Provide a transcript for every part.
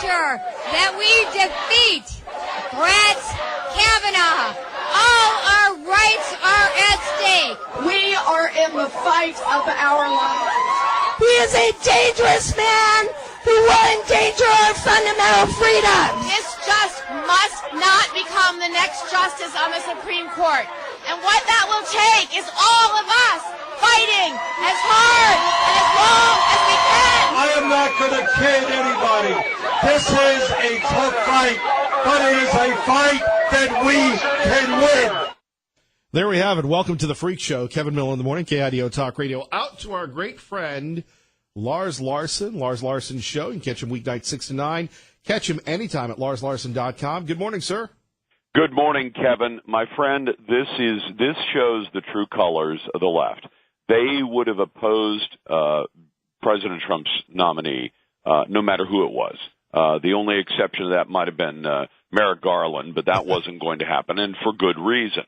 sure that we defeat Brett Kavanaugh. All our rights are at stake. We are in the fight of our lives. He is a dangerous man who will endanger our fundamental freedoms. This just must not become the next justice on the Supreme Court. And what that will take is all of us fighting as hard and as long as we can. I am not going to kid anybody. This is a tough fight, but it is a fight that we can win. There we have it. Welcome to the Freak Show. Kevin Miller in the morning, KIDO Talk Radio. Out to our great friend, Lars Larson, Lars Larson Show. You can catch him weeknight 6 to 9. Catch him anytime at larslarson.com. Good morning, sir. Good morning, Kevin. My friend, this shows the true colors of the left. They would have opposed President Trump's nominee, no matter who it was. The only exception to that might have been Merrick Garland, but that wasn't going to happen, and for good reason.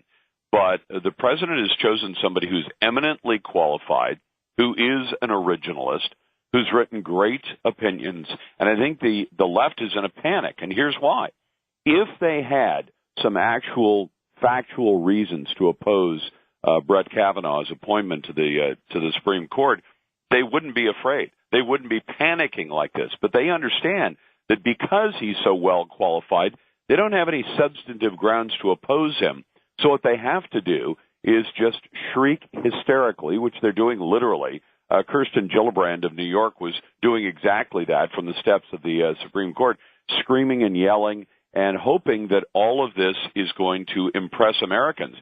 But the president has chosen somebody who's eminently qualified, who is an originalist, who's written great opinions, and I think the left is in a panic, and here's why. If they had some actual factual reasons to oppose Brett Kavanaugh's appointment to the Supreme Court, they wouldn't be afraid. They wouldn't be panicking like this. But they understand that because he's so well qualified, they don't have any substantive grounds to oppose him. So what they have to do is just shriek hysterically, which they're doing literally. Kirsten Gillibrand of New York was doing exactly that from the steps of the Supreme Court, screaming and yelling and hoping that all of this is going to impress Americans.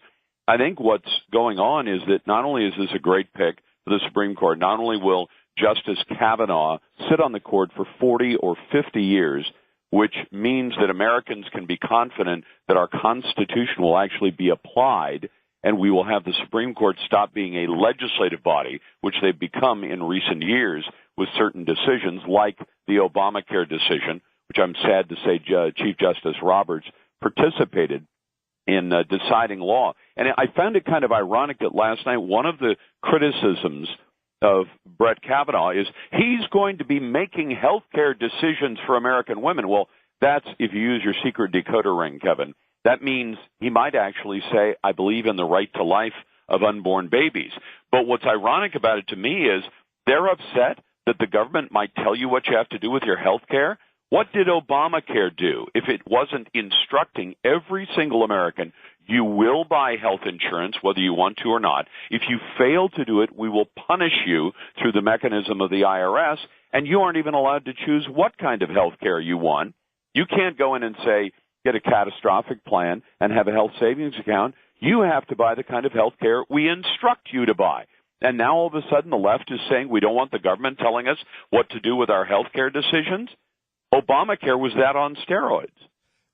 I think what's going on is that not only is this a great pick for the Supreme Court, not only will Justice Kavanaugh sit on the court for 40 or 50 years, which means that Americans can be confident that our Constitution will actually be applied and we will have the Supreme Court stop being a legislative body, which they've become in recent years with certain decisions like the Obamacare decision, which I'm sad to say Chief Justice Roberts participated in deciding law. And I found it kind of ironic that last night one of the criticisms of Brett Kavanaugh is he's going to be making health care decisions for American women. Well, that's if you use your secret decoder ring, Kevin. That means he might actually say, I believe in the right to life of unborn babies. But what's ironic about it to me is they're upset that the government might tell you what you have to do with your health care. What did Obamacare do if it wasn't instructing every single American, you will buy health insurance whether you want to or not. If you fail to do it, we will punish you through the mechanism of the IRS, and you aren't even allowed to choose what kind of health care you want. You can't go in and say, get a catastrophic plan and have a health savings account. You have to buy the kind of health care we instruct you to buy. And now all of a sudden the left is saying we don't want the government telling us what to do with our health care decisions. Obamacare was that on steroids.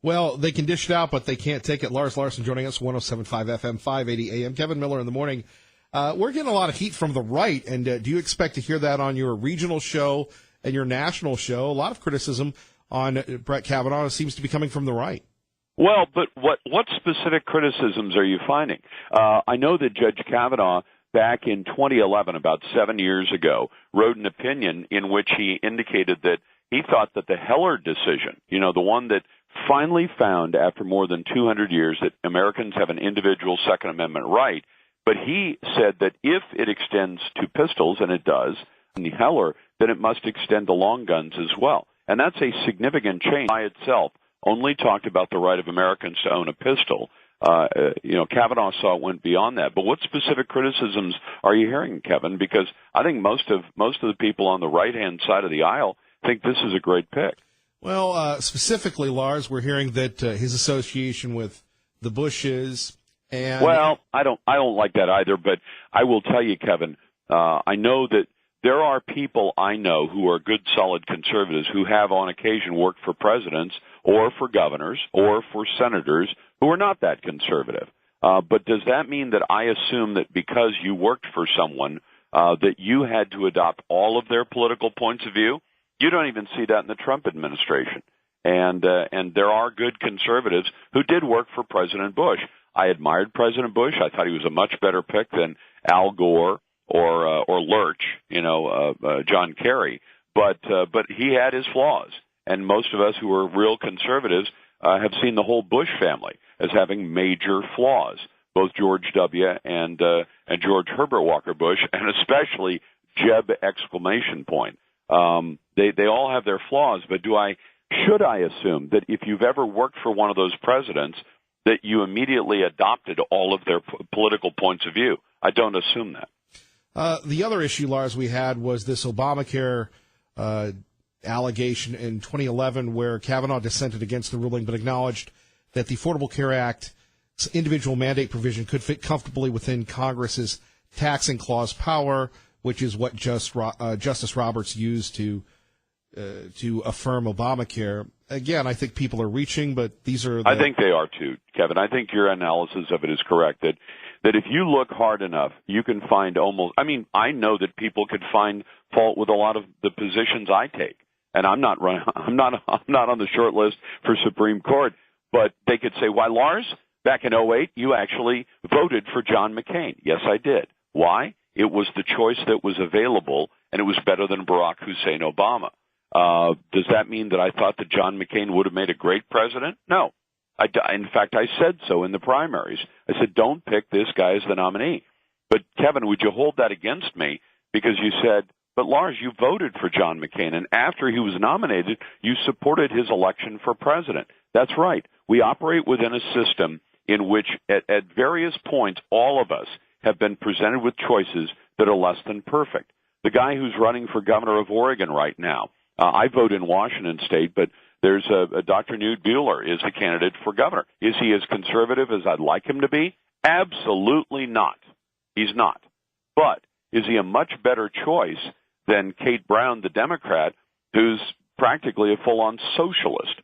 Well, they can dish it out, but they can't take it. Lars Larson joining us, 107.5 FM, 580 AM. Kevin Miller in the morning. We're getting a lot of heat from the right, and do you expect to hear that on your regional show and your national show? A lot of criticism on Brett Kavanaugh seems to be coming from the right. Well, but what specific criticisms are you finding? I know that Judge Kavanaugh, back in 2011, about 7 years ago, wrote an opinion in which he indicated that he thought that the Heller decision, the one that finally found after more than 200 years that Americans have an individual Second Amendment right, but he said that if it extends to pistols, and it does, in the Heller, then it must extend to long guns as well. And that's a significant change by itself. Only talked about the right of Americans to own a pistol. Kavanaugh saw it went beyond that. But what specific criticisms are you hearing, Kevin? Because I think most of the people on the right-hand side of the aisle think this is a great pick. Well, specifically, Lars, we're hearing that his association with the Bushes and I don't like that either. But I will tell you, Kevin, I know that there are people I know who are good, solid conservatives who have on occasion worked for presidents or for governors or for senators who are not that conservative. But does that mean that I assume that because you worked for someone that you had to adopt all of their political points of view? You don't even see that in the Trump administration. And there are good conservatives who did work for President Bush. I admired President Bush. I thought he was a much better pick than Al Gore or Lurch, John Kerry. But he had his flaws. and most of us who are real conservatives have seen the whole Bush family as having major flaws, both George W. and George Herbert Walker Bush, and especially Jeb ! They all have their flaws, but should I assume that if you've ever worked for one of those presidents, that you immediately adopted all of their political points of view? I don't assume that. The other issue, Lars, we had was this Obamacare allegation in 2011 where Kavanaugh dissented against the ruling but acknowledged that the Affordable Care Act's individual mandate provision could fit comfortably within Congress's taxing clause power, which is what Justice Roberts used to affirm Obamacare. Again, I think people are reaching, but these are I think they are too, Kevin. I think your analysis of it is correct, that if you look hard enough, you can find I know that people could find fault with a lot of the positions I take. And I'm not on the short list for Supreme Court, but they could say, why, Lars, back in 2008, you actually voted for John McCain. Yes, I did. Why? It was the choice that was available, and it was better than Barack Hussein Obama. Does that mean that I thought that John McCain would have made a great president? No. In fact, I said so in the primaries. I said, don't pick this guy as the nominee. But, Kevin, would you hold that against me? Because you said, but, Lars, you voted for John McCain, and after he was nominated, you supported his election for president. That's right. We operate within a system in which, at various points, all of us have been presented with choices that are less than perfect. The guy who's running for governor of Oregon right now, I vote in Washington State, but there's a Dr. Newt Buehler is the candidate for governor. Is he as conservative as I'd like him to be? Absolutely not. He's not. But is he a much better choice than Kate Brown, the Democrat, who's practically a full-on socialist?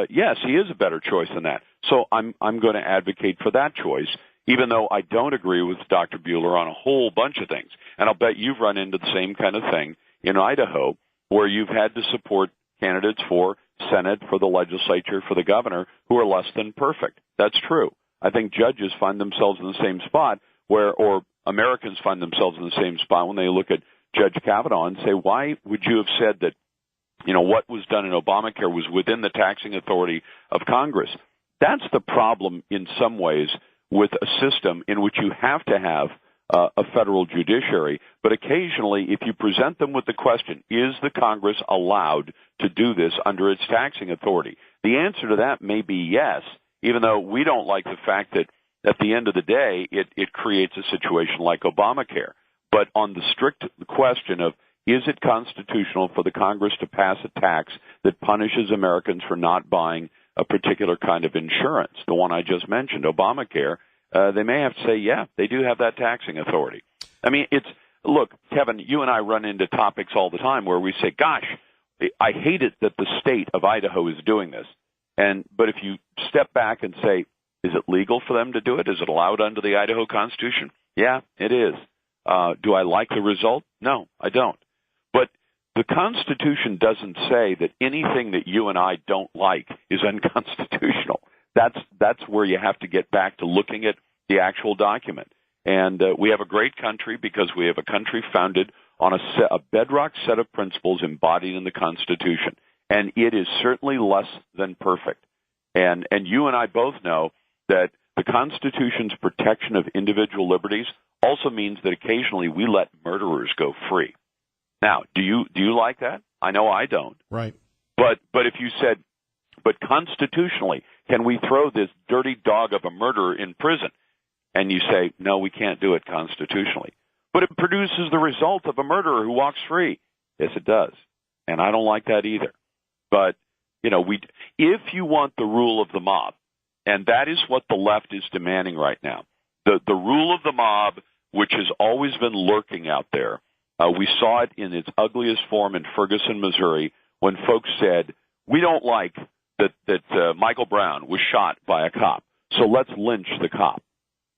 Yes, he is a better choice than that. So I'm going to advocate for that choice, even though I don't agree with Dr. Buehler on a whole bunch of things. And I'll bet you've run into the same kind of thing in Idaho, where you've had to support candidates for Senate, for the legislature, for the governor, who are less than perfect. That's true. I think judges find themselves in the same spot or Americans find themselves in the same spot when they look at Judge Kavanaugh and say, why would you have said that, what was done in Obamacare was within the taxing authority of Congress? That's the problem in some ways with a system in which you have to have a federal judiciary, but occasionally if you present them with the question, is the Congress allowed to do this under its taxing authority? The answer to that may be yes, even though we don't like the fact that at the end of the day it creates a situation like Obamacare. But on the strict question of, is it constitutional for the Congress to pass a tax that punishes Americans for not buying a particular kind of insurance, the one I just mentioned, Obamacare, they may have to say, yeah, they do have that taxing authority. I mean, look, Kevin, you and I run into topics all the time where we say, gosh, I hate it that the state of Idaho is doing this. But if you step back and say, is it legal for them to do it? Is it allowed under the Idaho Constitution? Yeah, it is. Do I like the result? No, I don't. But the Constitution doesn't say that anything that you and I don't like is unconstitutional. That's where you have to get back to looking at the actual document. And we have a great country because we have a country founded on a bedrock set of principles embodied in the Constitution. And it is certainly less than perfect. And you and I both know that the Constitution's protection of individual liberties also means that occasionally we let murderers go free. Now, do you like that? I know I don't. Right. But if you said, but constitutionally, can we throw this dirty dog of a murderer in prison? And you say, no, we can't do it constitutionally. But it produces the result of a murderer who walks free. Yes, it does. And I don't like that either. But, if you want the rule of the mob, and that is what the left is demanding right now, the rule of the mob, which has always been lurking out there, we saw it in its ugliest form in Ferguson, Missouri, when folks said, we don't like that Michael Brown was shot by a cop, so let's lynch the cop.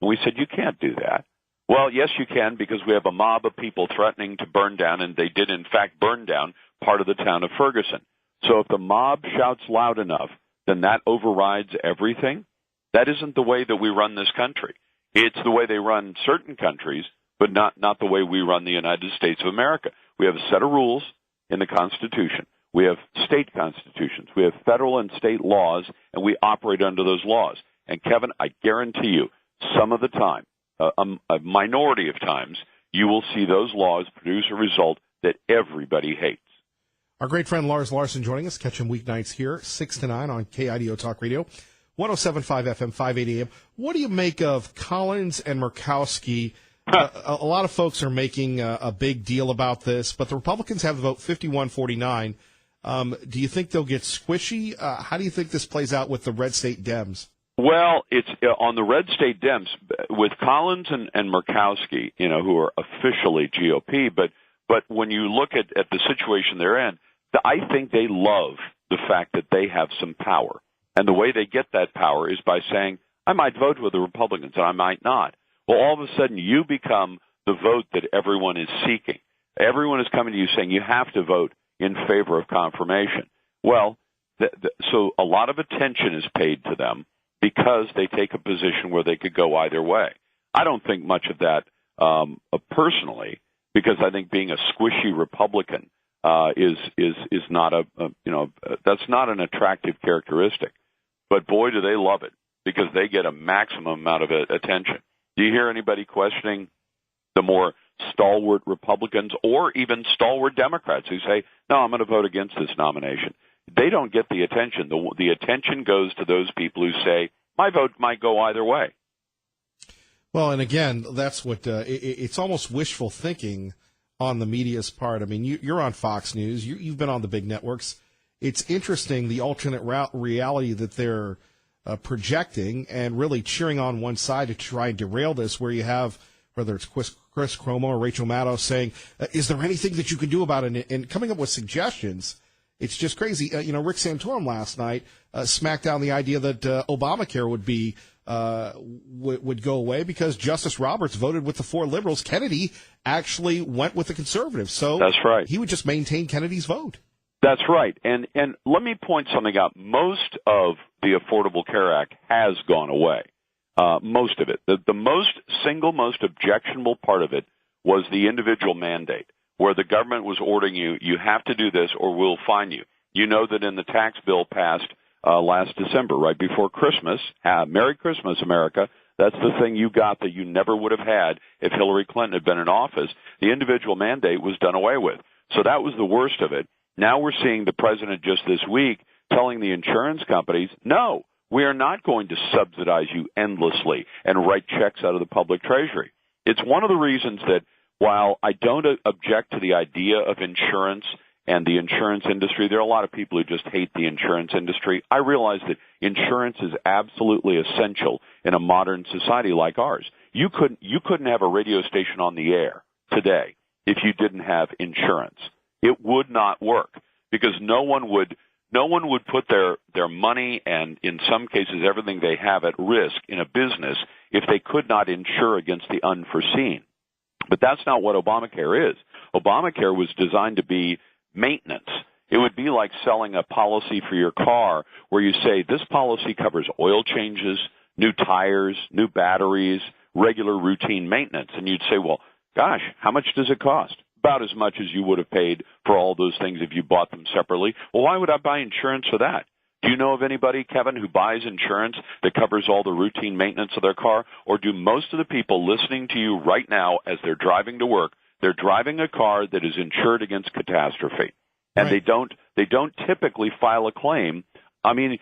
And we said, you can't do that. Well, yes, you can, because we have a mob of people threatening to burn down, and they did, in fact, burn down part of the town of Ferguson. So if the mob shouts loud enough, then that overrides everything. That isn't the way that we run this country. It's the way they run certain countries, but not the way we run the United States of America. We have a set of rules in the Constitution. We have state constitutions. We have federal and state laws, and we operate under those laws. And, Kevin, I guarantee you, some of the time, a minority of times, you will see those laws produce a result that everybody hates. Our great friend Lars Larson joining us. Catch him weeknights here, 6 to 9 on KIDO Talk Radio, 107.5 FM, 580 AM. What do you make of Collins and Murkowski? A lot of folks are making a big deal about this, but the Republicans have the vote 51-49. Do you think they'll get squishy? How do you think this plays out with the red state Dems? Well, it's on the red state Dems with Collins and Murkowski, who are officially GOP, but when you look at the situation they're in, I think they love the fact that they have some power. And the way they get that power is by saying, I might vote with the Republicans and I might not. Well, all of a sudden you become the vote that everyone is seeking. Everyone is coming to you saying you have to vote in favor of confirmation. Well, so a lot of attention is paid to them because they take a position where they could go either way. I don't think much of that personally, because I think being a squishy Republican is not that's not an attractive characteristic. But boy, do they love it because they get a maximum amount of attention. Do you hear anybody questioning the more stalwart Republicans or even stalwart Democrats who say, no, I'm going to vote against this nomination? They don't get the attention. The attention goes to those people who say, my vote might go either way. Well, and again, that's what it's almost wishful thinking on the media's part. I mean, you're on Fox News. You've been on the big networks. It's interesting, the alternate reality that they're projecting and really cheering on one side to try and derail this, where you have, whether it's Chris Cuomo or Rachel Maddow saying, is there anything that you can do about it? And coming up with suggestions. It's just crazy. Rick Santorum last night smacked down the idea that Obamacare would go away because Justice Roberts voted with the 4 liberals. Kennedy actually went with the conservatives. So that's right. He would just maintain Kennedy's vote. That's right. And let me point something out. Most of the Affordable Care Act has gone away. Most of it. The most objectionable part of it was the individual mandate, where the government was ordering you have to do this or we'll fine you. You know that in the tax bill passed last December, right before Christmas, Merry Christmas, America, that's the thing you got that you never would have had if Hillary Clinton had been in office. The individual mandate was done away with. So that was the worst of it. Now we're seeing the president just this week telling the insurance companies, no, we are not going to subsidize you endlessly and write checks out of the public treasury. It's one of the reasons that while I don't object to the idea of insurance and the insurance industry, there are a lot of people who just hate the insurance industry. I realize that insurance is absolutely essential in a modern society like ours. You couldn't have a radio station on the air today if you didn't have insurance. It would not work because no one would put their money and in some cases everything they have at risk in a business if they could not insure against the unforeseen. But that's not what Obamacare is. Obamacare was designed to be maintenance. It would be like selling a policy for your car where you say this policy covers oil changes, new tires, new batteries, regular routine maintenance. And you'd say, well, gosh, how much does it cost? About as much as you would have paid for all those things if you bought them separately. Well, why would I buy insurance for that? Do you know of anybody, Kevin, who buys insurance that covers all the routine maintenance of their car? Or do most of the people listening to you right now as they're driving to work, they're driving a car that is insured against catastrophe? And right. They don't typically file a claim. I mean,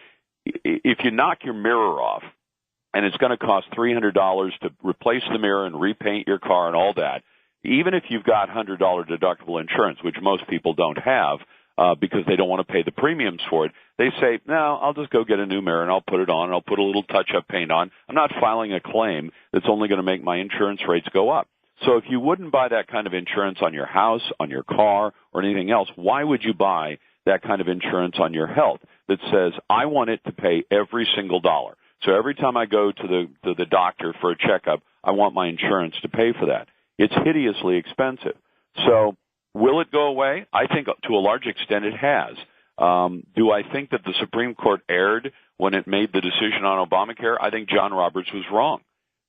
if you knock your mirror off and it's going to cost $300 to replace the mirror and repaint your car and all that, even if you've got $100 deductible insurance, which most people don't have because they don't want to pay the premiums for it, they say, no, I'll just go get a new mirror and I'll put it on and I'll put a little touch-up paint on. I'm not filing a claim that's only going to make my insurance rates go up. So if you wouldn't buy that kind of insurance on your house, on your car, or anything else, why would you buy that kind of insurance on your health that says, I want it to pay every single dollar? So every time I go to the doctor for a checkup, I want my insurance to pay for that. It's hideously expensive. So will it go away? I think to a large extent it has. Do I think that the Supreme Court erred when it made the decision on Obamacare? I think John Roberts was wrong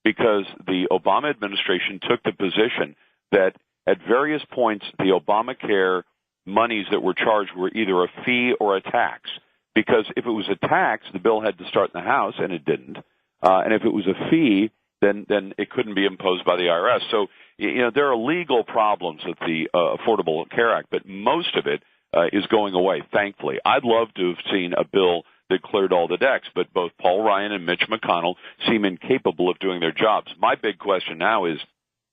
because the Obama administration took the position that at various points the Obamacare monies that were charged were either a fee or a tax. Because if it was a tax, the bill had to start in the House, and it didn't. And if it was a fee, then it couldn't be imposed by the IRS. So, there are legal problems with the Affordable Care Act, but most of it is going away, thankfully. I'd love to have seen a bill that cleared all the decks, but both Paul Ryan and Mitch McConnell seem incapable of doing their jobs. My big question now is,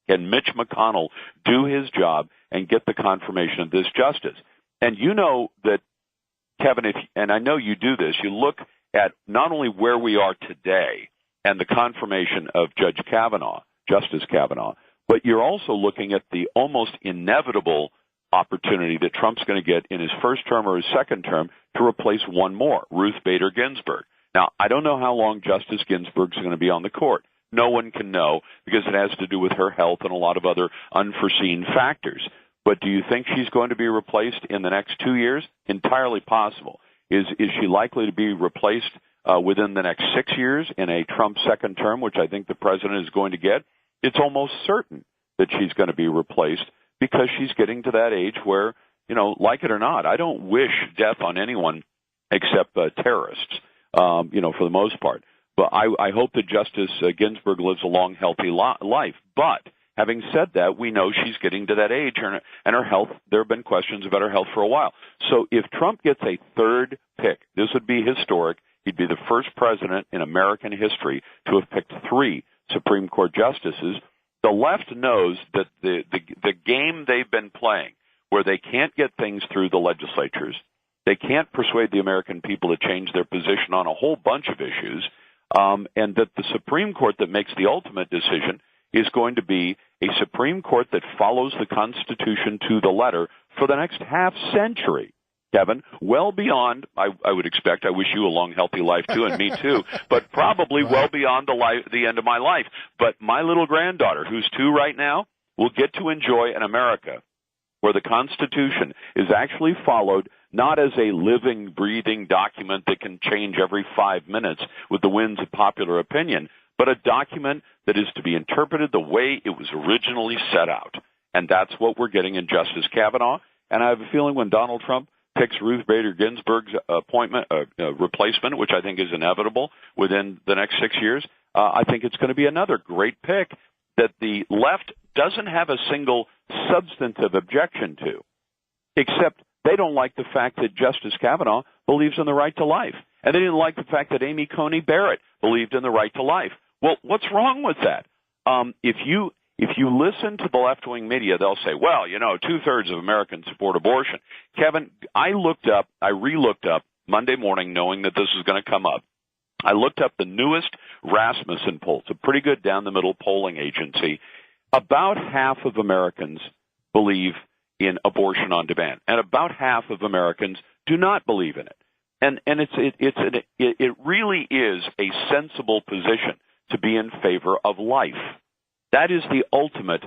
can Mitch McConnell do his job and get the confirmation of this justice? And you know that, Kevin, and I know you do this, you look at not only where we are today and the confirmation of Justice Kavanaugh, but you're also looking at the almost inevitable opportunity that Trump's going to get in his first term or his second term to replace one more, Ruth Bader Ginsburg. Now, I don't know how long Justice Ginsburg's going to be on the court. No one can know because it has to do with her health and a lot of other unforeseen factors. But do you think she's going to be replaced in the next 2 years? Entirely possible. Is she likely to be replaced within the next 6 years in a Trump second term, which I think the president is going to get? It's almost certain that she's going to be replaced because she's getting to that age where, like it or not, I don't wish death on anyone except terrorists, for the most part. But I hope that Justice Ginsburg lives a long, healthy life. But having said that, we know she's getting to that age, and her health, there have been questions about her health for a while. So if Trump gets a third pick, this would be historic. He'd be the first president in American history to have picked 3 Supreme Court justices. The left knows that the game they've been playing, where they can't get things through the legislatures, they can't persuade the American people to change their position on a whole bunch of issues, and that the Supreme Court that makes the ultimate decision is going to be a Supreme Court that follows the Constitution to the letter for the next half century. Kevin, well beyond, I would expect, I wish you a long, healthy life too, and me too, but probably well beyond the end of my life. But my little granddaughter, who's 2 right now, will get to enjoy an America where the Constitution is actually followed not as a living, breathing document that can change every 5 minutes with the winds of popular opinion, but a document that is to be interpreted the way it was originally set out. And that's what we're getting in Justice Kavanaugh. And I have a feeling when Donald Trump picks Ruth Bader Ginsburg's replacement, which I think is inevitable within the next 6 years, I think it's going to be another great pick that the left doesn't have a single substantive objection to, except they don't like the fact that Justice Kavanaugh believes in the right to life. And they didn't like the fact that Amy Coney Barrett believed in the right to life. Well, what's wrong with that? If you listen to the left-wing media, they'll say, well, 2/3 of Americans support abortion. Kevin, I re-looked up Monday morning knowing that this was going to come up. I looked up the newest Rasmussen poll. It's a pretty good down-the-middle polling agency. About half of Americans believe in abortion on demand, and about half of Americans do not believe in it. And it really is a sensible position to be in favor of life. That is the ultimate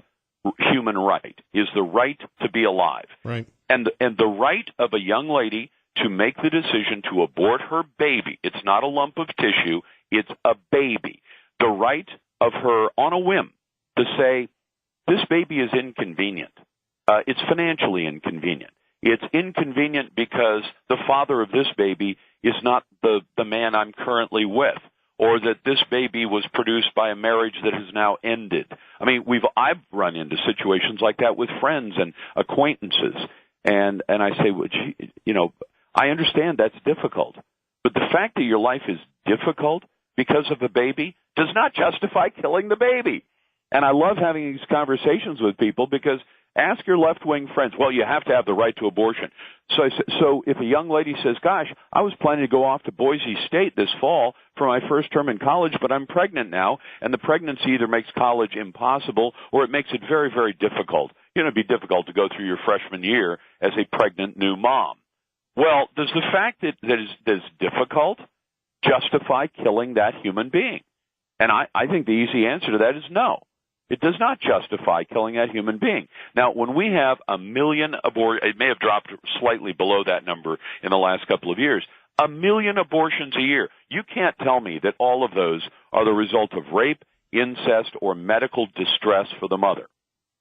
human right, is the right to be alive. Right. And the right of a young lady to make the decision to abort her baby. It's not a lump of tissue. It's a baby. The right of her on a whim to say, this baby is inconvenient. It's financially inconvenient. It's inconvenient because the father of this baby is not the man I'm currently with, or that this baby was produced by a marriage that has now ended. I mean, I've run into situations like that with friends and acquaintances, and I say, I understand that's difficult, but the fact that your life is difficult because of a baby does not justify killing the baby. And I love having these conversations with people because ask your left-wing friends, well, you have to have the right to abortion. So if a young lady says, gosh, I was planning to go off to Boise State this fall for my first term in college, but I'm pregnant now, and the pregnancy either makes college impossible or it makes it very, very difficult. It'd be difficult to go through your freshman year as a pregnant new mom. Well, does the fact that is difficult justify killing that human being? And I think the easy answer to that is no. It does not justify killing that human being. Now, when we have 1 million abortions, it may have dropped slightly below that number in the last couple of years, 1 million abortions a year. You can't tell me that all of those are the result of rape, incest, or medical distress for the mother,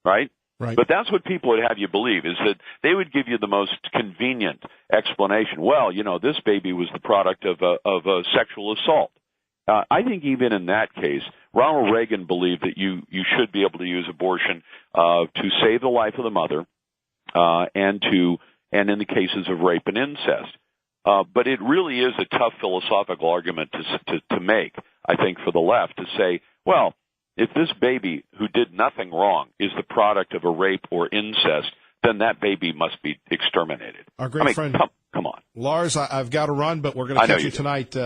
right? Right. But that's what people would have you believe, is that they would give you the most convenient explanation. Well, this baby was the product of a sexual assault. I think even in that case, Ronald Reagan believed that you should be able to use abortion to save the life of the mother, and in the cases of rape and incest. But it really is a tough philosophical argument to make, I think, for the left, to say, well, if this baby who did nothing wrong is the product of a rape or incest, then that baby must be exterminated. Our great friend, come on. Lars, I've got to run, but we're going to catch you tonight.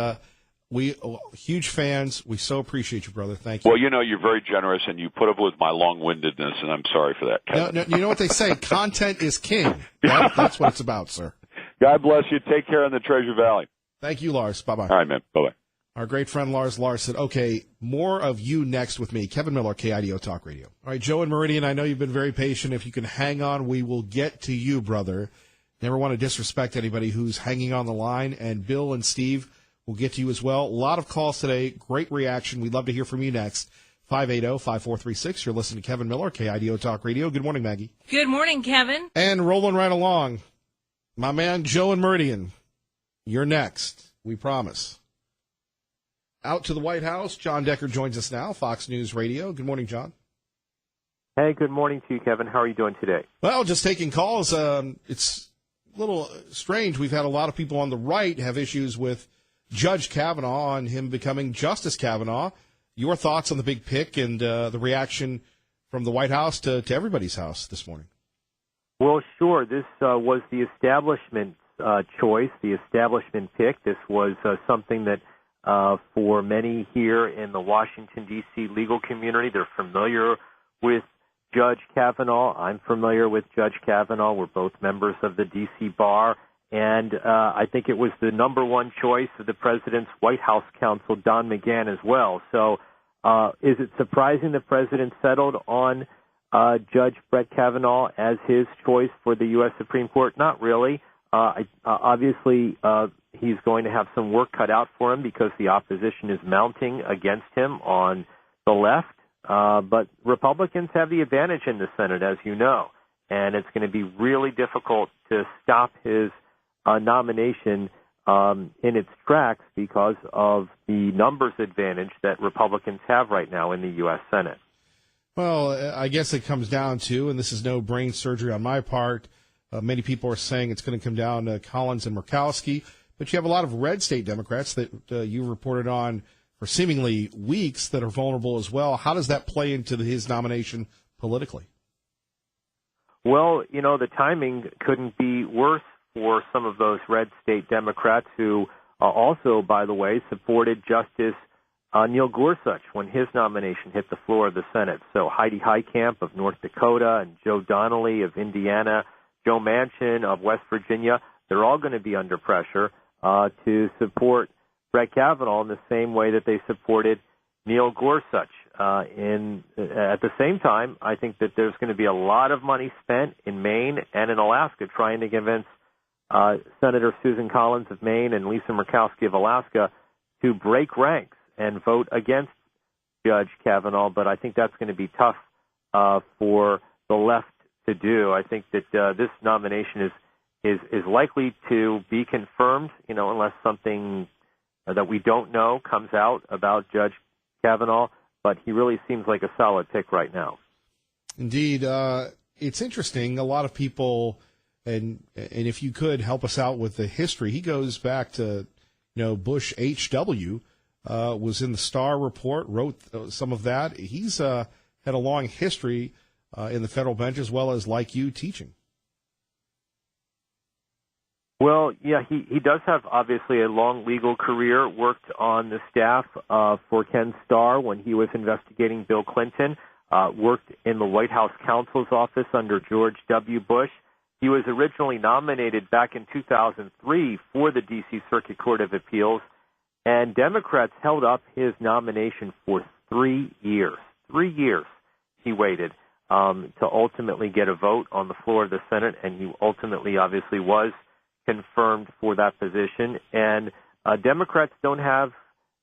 We huge fans. We so appreciate you, brother. Thank you. Well, you're very generous, and you put up with my long-windedness, and I'm sorry for that, Kevin. No, you know what they say? Content is king. That's what it's about, sir. God bless you. Take care in the Treasure Valley. Thank you, Lars. Bye-bye. All right, man. Bye-bye. Our great friend Lars said, okay, more of you next with me. Kevin Miller, KIDO Talk Radio. All right, Joe and Meridian, I know you've been very patient. If you can hang on, we will get to you, brother. Never want to disrespect anybody who's hanging on the line. And Bill and Steve will get to you as well. A lot of calls today. Great reaction. We'd love to hear from you next. 580-5436. You're listening to Kevin Miller, KIDO Talk Radio. Good morning, Maggie. Good morning, Kevin. And rolling right along, my man Joe and Meridian. You're next. We promise. Out to the White House, John Decker joins us now, Fox News Radio. Good morning, John. Hey, good morning to you, Kevin. How are you doing today? Well, just taking calls. It's a little strange. We've had a lot of people on the right have issues with Judge Kavanaugh and him becoming Justice Kavanaugh. Your thoughts on the big pick and the reaction from the White House to everybody's house this morning? Well, sure. This was the establishment choice, the establishment pick. This was something that for many here in the Washington, D.C. legal community, they're familiar with Judge Kavanaugh. I'm familiar with Judge Kavanaugh. We're both members of the D.C. Bar. And I think it was the number one choice of the president's White House counsel, Don McGahn, as well. So is it surprising the president settled on Judge Brett Kavanaugh as his choice for the U.S. Supreme Court? Not really. Obviously, he's going to have some work cut out for him because the opposition is mounting against him on the left. But Republicans have the advantage in the Senate, as you know, and it's going to be really difficult to stop his nomination in its tracks because of the numbers advantage that Republicans have right now in the U.S. Senate. Well, I guess it comes down to, and this is no brain surgery on my part, many people are saying it's going to come down to Collins and Murkowski, but you have a lot of red state Democrats that you reported on for seemingly weeks that are vulnerable as well. How does that play into his nomination politically? Well, the timing couldn't be worse for some of those red state Democrats who also, by the way, supported Justice Neil Gorsuch when his nomination hit the floor of the Senate. So Heidi Heitkamp of North Dakota and Joe Donnelly of Indiana, Joe Manchin of West Virginia, they're all going to be under pressure to support Brett Kavanaugh in the same way that they supported Neil Gorsuch. At the same time, I think that there's going to be a lot of money spent in Maine and in Alaska trying to convince Senator Susan Collins of Maine and Lisa Murkowski of Alaska to break ranks and vote against Judge Kavanaugh. But I think that's going to be tough for the left to do. I think that this nomination is likely to be confirmed, unless something that we don't know comes out about Judge Kavanaugh. But he really seems like a solid pick right now. Indeed. It's interesting. A lot of people, and if you could help us out with the history, he goes back to, Bush H.W., was in the Star Report, wrote some of that. He's had a long history in the federal bench as well as, like you, teaching. Well, yeah, he does have obviously a long legal career, worked on the staff for Ken Starr when he was investigating Bill Clinton, worked in the White House counsel's office under George W. Bush. He was originally nominated back in 2003 for the D.C. Circuit Court of Appeals, and Democrats held up his nomination for 3 years. 3 years he waited to ultimately get a vote on the floor of the Senate, and he ultimately obviously was confirmed for that position. And Democrats don't have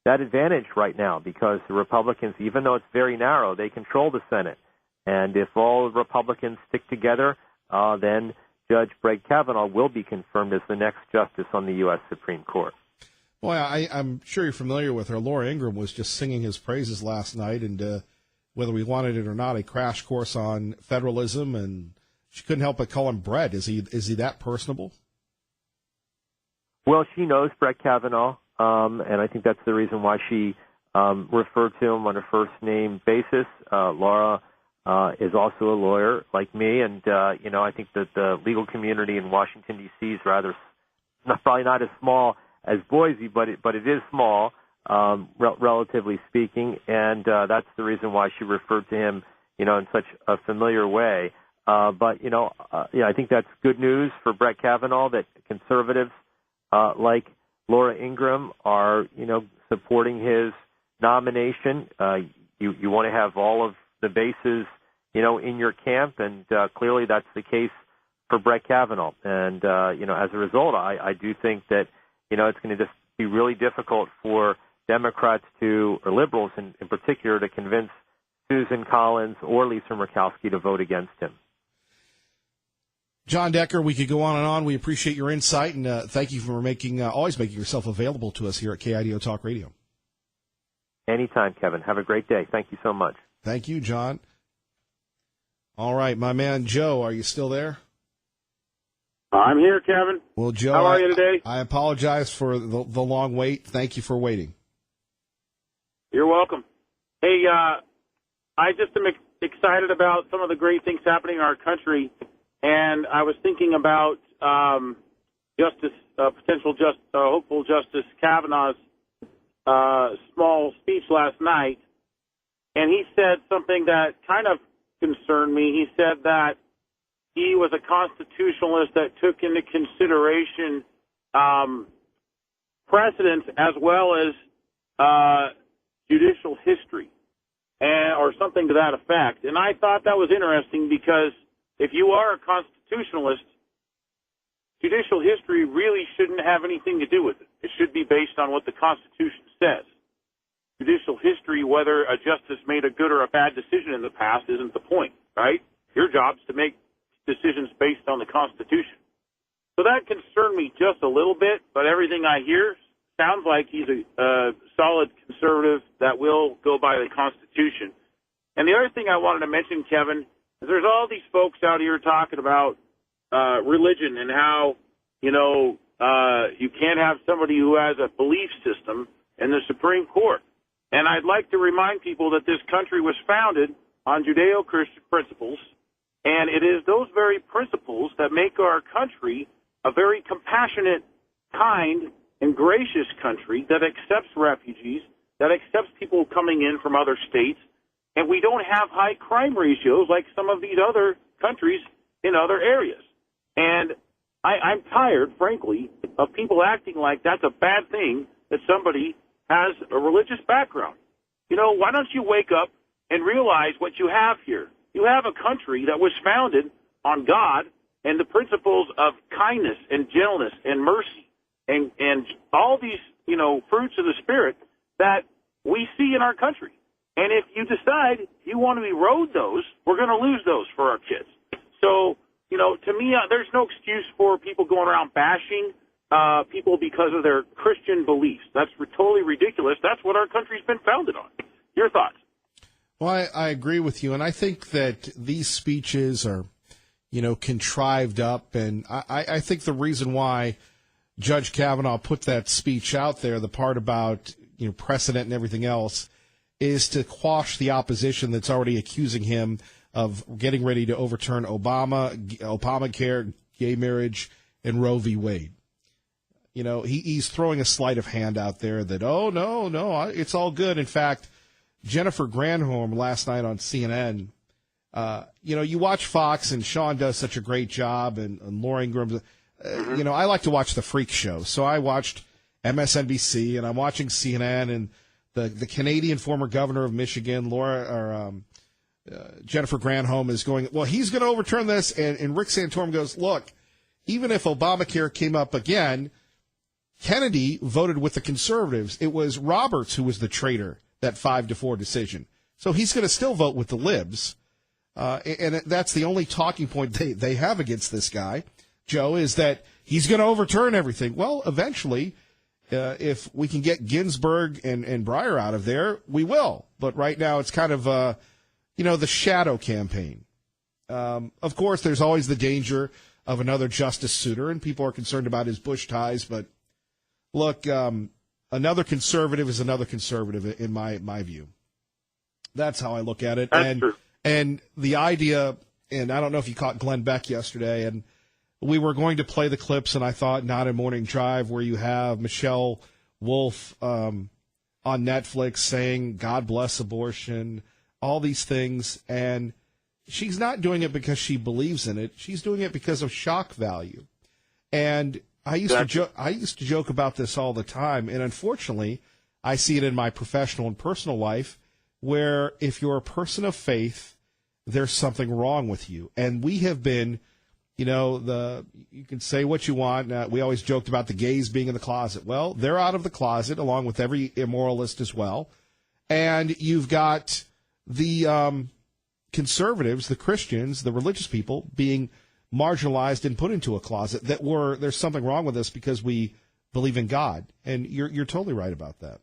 that advantage right now because the Republicans, even though it's very narrow, they control the Senate. And if all Republicans stick together, then Judge Brett Kavanaugh will be confirmed as the next justice on the U.S. Supreme Court. Boy, I'm sure you're familiar with her. Laura Ingraham was just singing his praises last night, and whether we wanted it or not, a crash course on federalism, and she couldn't help but call him Brett. Is he that personable? Well, she knows Brett Kavanaugh, and I think that's the reason why she referred to him on a first-name basis. Laura is also a lawyer like me, and, I think that the legal community in Washington, D.C. is probably not as small as Boise, but it is small, relatively speaking, and that's the reason why she referred to him, in such a familiar way. I think that's good news for Brett Kavanaugh that conservatives like Laura Ingraham are, supporting his nomination. You want to have all of the bases, in your camp, and clearly that's the case for Brett Kavanaugh. And, as a result, I do think that, it's going to just be really difficult for Democrats or liberals in particular, to convince Susan Collins or Lisa Murkowski to vote against him. John Decker, we could go on and on. We appreciate your insight, and thank you for always making yourself available to us here at KIDO Talk Radio. Anytime, Kevin. Have a great day. Thank you so much. Thank you, John. All right, my man Joe, are you still there? I'm here, Kevin. Well, Joe, how are you today? I apologize for the long wait. Thank you for waiting. You're welcome. Hey, I just am excited about some of the great things happening in our country, and I was thinking about hopeful Justice Kavanaugh's small speech last night, and he said something that kind of concerned me. He said that he was a constitutionalist that took into consideration precedent as well as judicial history, or something to that effect. And I thought that was interesting because if you are a constitutionalist, judicial history really shouldn't have anything to do with it. It should be based on what the Constitution says. Judicial history, whether a justice made a good or a bad decision in the past, isn't the point, right? Your job is to make decisions based on the Constitution. So that concerned me just a little bit, but everything I hear sounds like he's a solid conservative that will go by the Constitution. And the other thing I wanted to mention, Kevin, is there's all these folks out here talking about religion and how, you can't have somebody who has a belief system in the Supreme Court. And I'd like to remind people that this country was founded on Judeo-Christian principles, and it is those very principles that make our country a very compassionate, kind, and gracious country that accepts refugees, that accepts people coming in from other states, and we don't have high crime ratios like some of these other countries in other areas. And I'm tired, frankly, of people acting like that's a bad thing that somebody has a religious background. Why don't you wake up and realize what you have here? You have a country that was founded on God and the principles of kindness and gentleness and mercy and all these, fruits of the Spirit that we see in our country. And if you decide you want to erode those, we're going to lose those for our kids. So, to me, there's no excuse for people going around bashing people because of their Christian beliefs. That's totally ridiculous. That's what our country's been founded on. Your thoughts? Well, I agree with you, and I think that these speeches are, contrived up, and I think the reason why Judge Kavanaugh put that speech out there, the part about, precedent and everything else, is to quash the opposition that's already accusing him of getting ready to overturn Obamacare, gay marriage, and Roe v. Wade. He's throwing a sleight of hand out there that, no, it's all good. In fact, Jennifer Granholm last night on CNN, you watch Fox and Sean does such a great job and Laura Ingraham, I like to watch the freak show. So I watched MSNBC and I'm watching CNN and the Canadian former governor of Michigan, Jennifer Granholm is going, well, he's going to overturn this. And Rick Santorum goes, look, even if Obamacare came up again, Kennedy voted with the conservatives. It was Roberts who was the traitor, that 5-4 decision. So he's going to still vote with the libs. And that's the only talking point they have against this guy, Joe, is that he's going to overturn everything. Well, eventually, if we can get Ginsburg and Breyer out of there, we will. But right now, it's kind of, the shadow campaign. Of course, there's always the danger of another Justice Souter, and people are concerned about his Bush ties. But look, another conservative is another conservative in my view. That's how I look at it. That's true. And the idea, and I don't know if you caught Glenn Beck yesterday, and we were going to play the clips, and I thought Not a Morning Drive, where you have Michelle Wolf on Netflix saying, God bless abortion, all these things. And she's not doing it because she believes in it. She's doing it because of shock value. And I used to joke about this all the time. And unfortunately, I see it in my professional and personal life, where if you're a person of faith, there's something wrong with you. And we have been, you can say what you want. We always joked about the gays being in the closet. Well, they're out of the closet, along with every immoralist as well. And you've got the conservatives, the Christians, the religious people being marginalized and put into a closet there's something wrong with us because we believe in God. And you're totally right about that.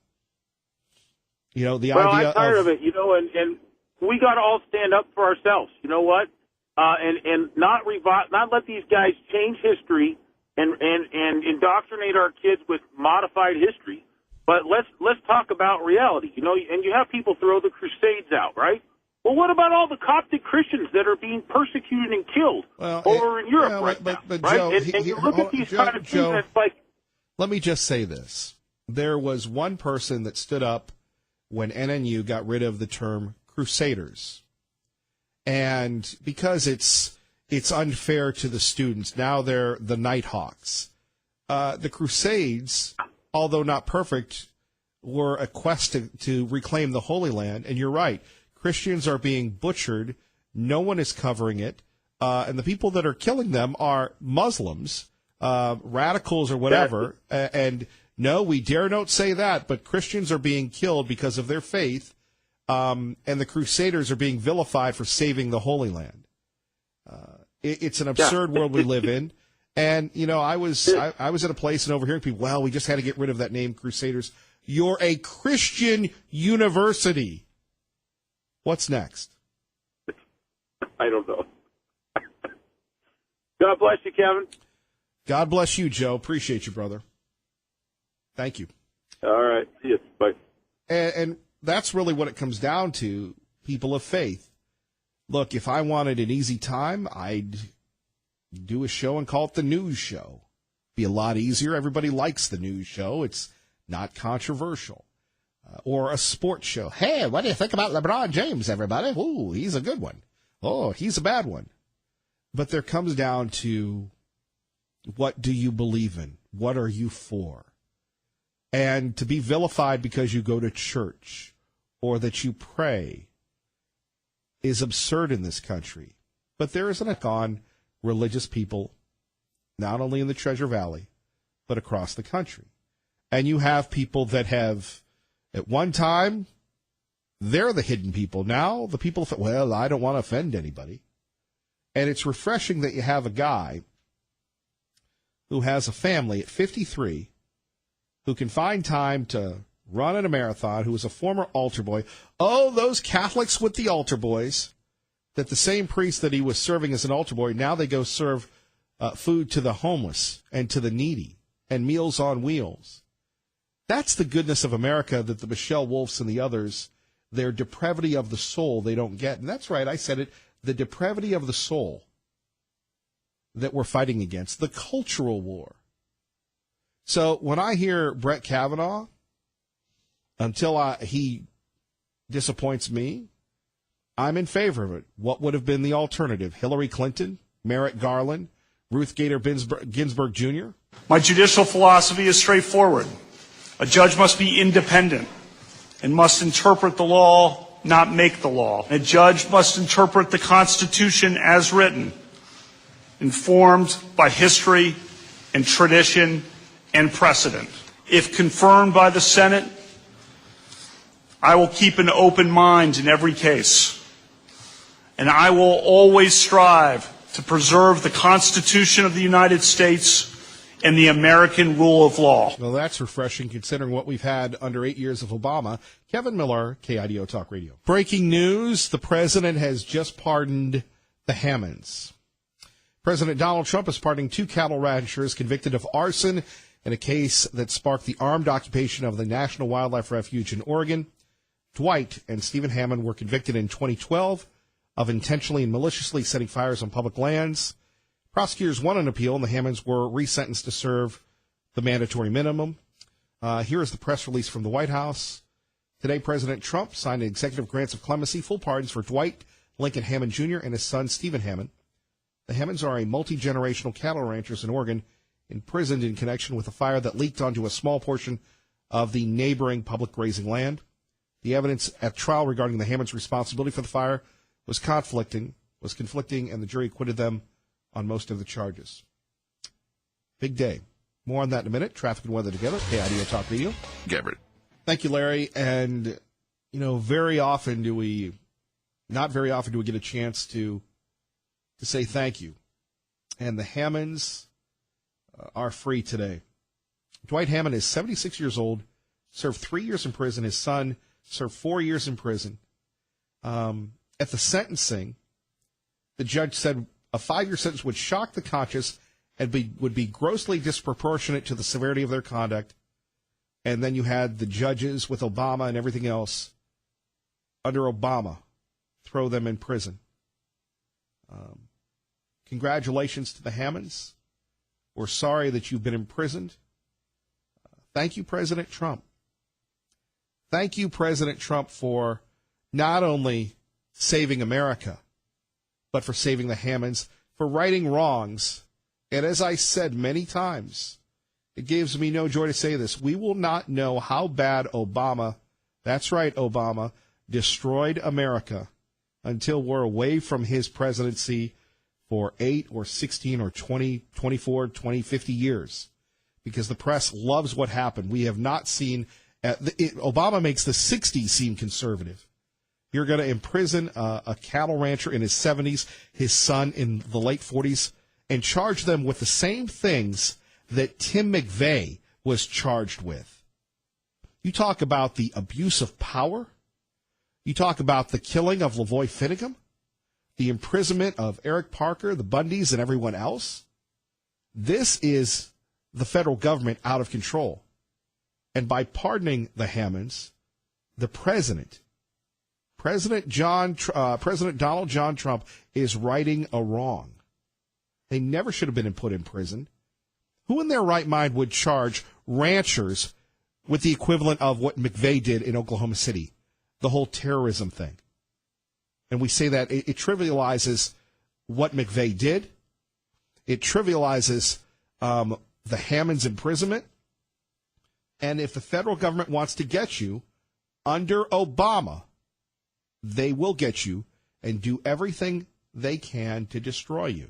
The idea I'm tired of it, and we got to all stand up for ourselves. You know what? And not let these guys change history and indoctrinate our kids with modified history. But let's talk about reality. And you have people throw the Crusades out, right? Well, what about all the Coptic Christians that are being persecuted and killed over in Europe right now? But right? Joe, and you look at these kind of things, that's like. Let me just say this: there was one person that stood up when NNU got rid of the term Crusaders. And because it's unfair to the students, now they're the Nighthawks. The Crusades, although not perfect, were a quest to reclaim the Holy Land. And you're right, Christians are being butchered. No one is covering it. And the people that are killing them are Muslims, radicals or whatever. And no, we dare not say that, but Christians are being killed because of their faith, and the Crusaders are being vilified for saving the Holy Land. It's an absurd world we live in. And, I was at a place and overhearing people, well, we just had to get rid of that name, Crusaders. You're a Christian university. What's next? I don't know. God bless you, Kevin. God bless you, Joe. Appreciate you, brother. Thank you. All right. See you. Bye. And that's really what it comes down to, people of faith. Look, if I wanted an easy time, I'd do a show and call it the news show. Be a lot easier. Everybody likes the news show. It's not controversial. Or a sports show. Hey, what do you think about LeBron James, everybody? Ooh, he's a good one. Oh, he's a bad one. But there comes down to, what do you believe in? What are you for? And to be vilified because you go to church or that you pray is absurd in this country. But there is an attack on religious people, not only in the Treasure Valley, but across the country. And you have people that have, at one time, they're the hidden people. Now the people, well, I don't want to offend anybody. And it's refreshing that you have a guy who has a family at 53 who can find time to run in a marathon, who was a former altar boy. Oh, those Catholics with the altar boys, that the same priest that he was serving as an altar boy, now they go serve food to the homeless and to the needy and Meals on Wheels. That's the goodness of America that the Michelle Wolfs and the others, their depravity of the soul, they don't get. And that's right, I said it, the depravity of the soul that we're fighting against, the cultural war. So when I hear Brett Kavanaugh, until he disappoints me, I'm in favor of it. What would have been the alternative? Hillary Clinton, Merrick Garland, Ruth Gator Ginsburg Jr.? My judicial philosophy is straightforward. A judge must be independent and must interpret the law, not make the law. A judge must interpret the Constitution as written, informed by history and tradition and precedent. If confirmed by the Senate, I will keep an open mind in every case and I will always strive to preserve the Constitution of the United States and the American rule of law. Well, that's refreshing considering what we've had under 8 years of Obama. Kevin Miller, KIDO Talk Radio. Breaking news, the president has just pardoned the Hammonds. President Donald Trump is pardoning 2 cattle ranchers convicted of arson in a case that sparked the armed occupation of the National Wildlife Refuge in Oregon. Dwight and Stephen Hammond were convicted in 2012 of intentionally and maliciously setting fires on public lands. Prosecutors won an appeal, and the Hammonds were resentenced to serve the mandatory minimum. Here is the press release from the White House. Today, President Trump signed executive grants of clemency, full pardons for Dwight Lincoln Hammond Jr. and his son, Stephen Hammond. The Hammonds are a multi-generational cattle ranchers in Oregon, imprisoned in connection with a fire that leaked onto a small portion of the neighboring public grazing land. The evidence at trial regarding the Hammonds' responsibility for the fire was conflicting, and the jury acquitted them on most of the charges. Big day. More on that in a minute. Traffic and weather together. KIDO Talk Radio. Gabbard. Thank you, Larry. And, not very often do we get a chance to say thank you. And the Hammonds are free today. Dwight Hammond is 76 years old, served 3 years in prison. His son served 4 years in prison. At the sentencing, the judge said a 5-year sentence would shock the conscious and would be grossly disproportionate to the severity of their conduct. And then you had the judges with Obama and everything else under Obama throw them in prison. Congratulations to the Hammonds. We're sorry that you've been imprisoned. Thank you, President Trump. Thank you, President Trump, for not only saving America, but for saving the Hammonds, for righting wrongs. And as I said many times, it gives me no joy to say this, we will not know how bad Obama, that's right, Obama, destroyed America until we're away from his presidency for 8 or 16 or 20, 24, 20, 50 years. Because the press loves what happened. We have not seen, Obama makes the 60s seem conservative. You're going to imprison a cattle rancher in his 70s, his son in the late 40s, and charge them with the same things that Tim McVeigh was charged with. You talk about the abuse of power. You talk about the killing of Lavoy Finnegam, the imprisonment of Eric Parker, the Bundys, and everyone else. This is the federal government out of control. And by pardoning the Hammonds, the President Donald John Trump is righting a wrong. They never should have been put in prison. Who in their right mind would charge ranchers with the equivalent of what McVeigh did in Oklahoma City, the whole terrorism thing? And we say that it trivializes what McVeigh did. It trivializes the Hammonds' imprisonment. And if the federal government wants to get you under Obama, they will get you and do everything they can to destroy you.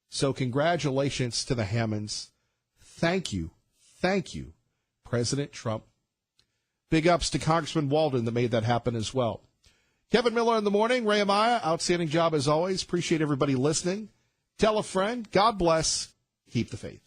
So congratulations to the Hammonds. Thank you, President Trump. Big ups to Congressman Walden that made that happen as well. Kevin Miller in the morning, Ray Amaya, outstanding job as always. Appreciate everybody listening. Tell a friend. God bless. Keep the faith.